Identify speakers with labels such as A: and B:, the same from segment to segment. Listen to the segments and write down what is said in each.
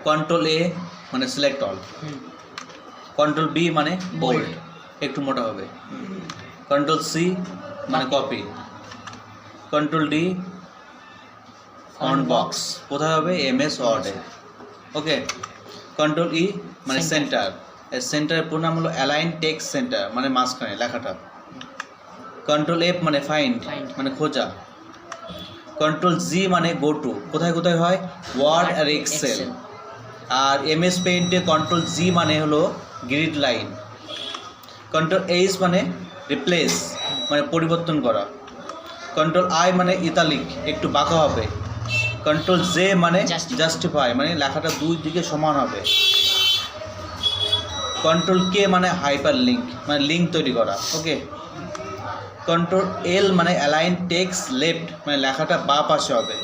A: Control এ মানে select all, control B মানে bold একটু মোটা হবে, কন্ট্রোল সি মানে copy, control D font box কোথায় হবে এমএস ওয়ার্ডে। ওকে, কন্ট্রোল ই মানে সেন্টার, সেন্টারের পুরো নাম হলো অ্যালাইন টেক্সট সেন্টার মানে মাঝখানে লেখাটা। কন্ট্রোল এফ মানে ফাইন্ড মানে খোঁজা, কন্ট্রোল জি মানে গো টু কোথায় কোথায় হয় ওয়ার্ড আর এক্সেল। আর এমএস পেইন্টে কন্ট্রোল জি মানে হলো গ্রিড লাইন, কন্ট্রোল এইচ মানে রিপ্লেস মানে পরিবর্তন করা, কন্ট্রোল আই মানে ইতালিক একটু বাঁকা হবে, কন্ট্রোল জে মানে জাস্টিফাই মানে লেখাটা দুই দিকে সমান হবে, কন্ট্রোল কে মানে হাইপার লিঙ্ক মানে লিঙ্ক তৈরি করা। ওকে, কন্ট্রোল এল মানে অ্যালাইন টেক্সট লেফট মানে লেখাটা বাঁ পাশে হবে,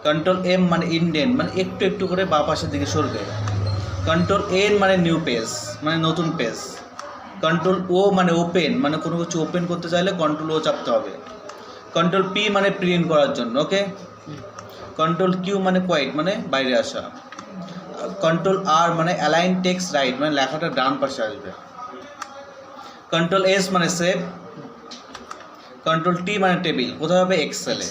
A: কন্ট্রোল এম মানে ইন্ডেন্ট মানে একটু একটু করে বাঁ পাশের দিকে সরবে, কন্ট্রোল এন মানে নিউ পেজ মানে নতুন পেজ, কন্ট্রোল ও মানে ওপেন মানে কোনো কিছু ওপেন করতে চাইলে কন্ট্রোল ও চাপতে হবে, কন্ট্রোল পি মানে প্রিন্ট করার জন্য। ওকে, কন্ট্রোল কিউ মানে কোয়াইট মানে বাইরে আসা, কন্ট্রোল আর মানে অ্যালাইন টেক্সট রাইট মানে লেখাটা ডান পাশে আসবে, কন্ট্রোল এস মানে সেভ, কন্ট্রোল টি মানে টেবিল কোথায় হবে এক্সেলে,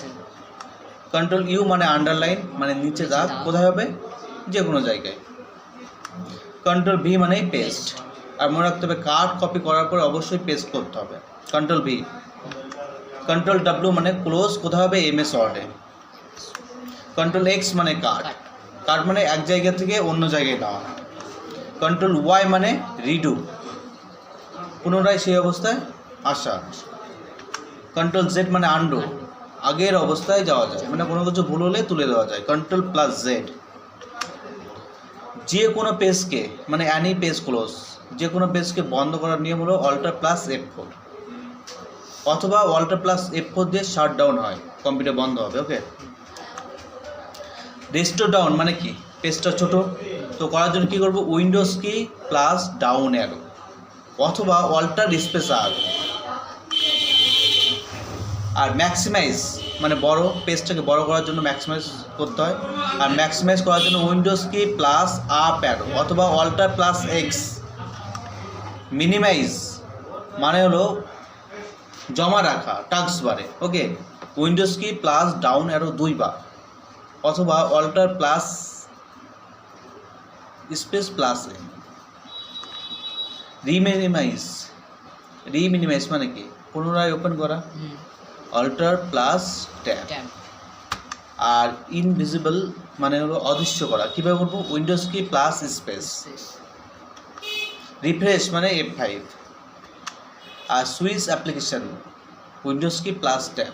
A: কন্ট্রোল ইউ মানে আন্ডারলাইন মানে নিচে দাগ কোথায় হবে যে কোনো জায়গায়, কন্ট্রোল ভি মানে পেস্ট আর মনে রাখতে হবে কার্ড কপি করার পরে অবশ্যই পেস্ট করতে হবে, কন্ট্রোল ভি, কন্ট্রোল ডাব্লিউ মানে ক্লোজ কোথায় হবে এমএস ওয়ার্ডে, কন্ট্রোল এক্স মানে কাট, কাট মানে এক জায়গা থেকে অন্য জায়গায় নেওয়া, কন্ট্রোল ওয়াই মানে রিডু পুনরায় সেই অবস্থায় আসা, কন্ট্রোল জেড মানে আন্ডু আগের অবস্থায় যাওয়া যায় মানে কোনো কিছু ভুল হলে তুলে দেওয়া যায়, কন্ট্রোল প্লাস জেড যে কোনো পেজকে মানে অ্যানি পেজ ক্লোজ যে কোনো পেজকে বন্ধ করার নিয়ম হলো অল্টার প্লাস F4 অথবা অল্টার প্লাস F4 দিয়ে শাট ডাউন হয় কম্পিউটার বন্ধ হবে। ওকে, রেস্টোর ডাউন মানে কি পেজটা ছোট তো করার জন্য কী করবো Windows key plus down arrow অথবা অল্টার স্পেস আর, আর ম্যাক্সিমাইজ মানে বড় পেজটাকে বড় করার জন্য ম্যাক্সিমাইজ করতে হয়, আর ম্যাক্সিমাইজ করার জন্য Windows key plus up arrow অথবা অল্টার প্লাস এক্স, মিনিমাইজ মানে হলো জমা রাখা টাস্ক বারে। Okay, Windows key plus down arrow দুইবার অথবা alt plus space plus a, reminimize মানে কি পুনরায় ওপেন করা, অল্টার প্লাস ট্যাব, আর ইনভিজিবল মানে হলো অদৃশ্য করা কীভাবে করবো Windows key plus space, refresh মানে F5, আর switch application Windows key plus tab.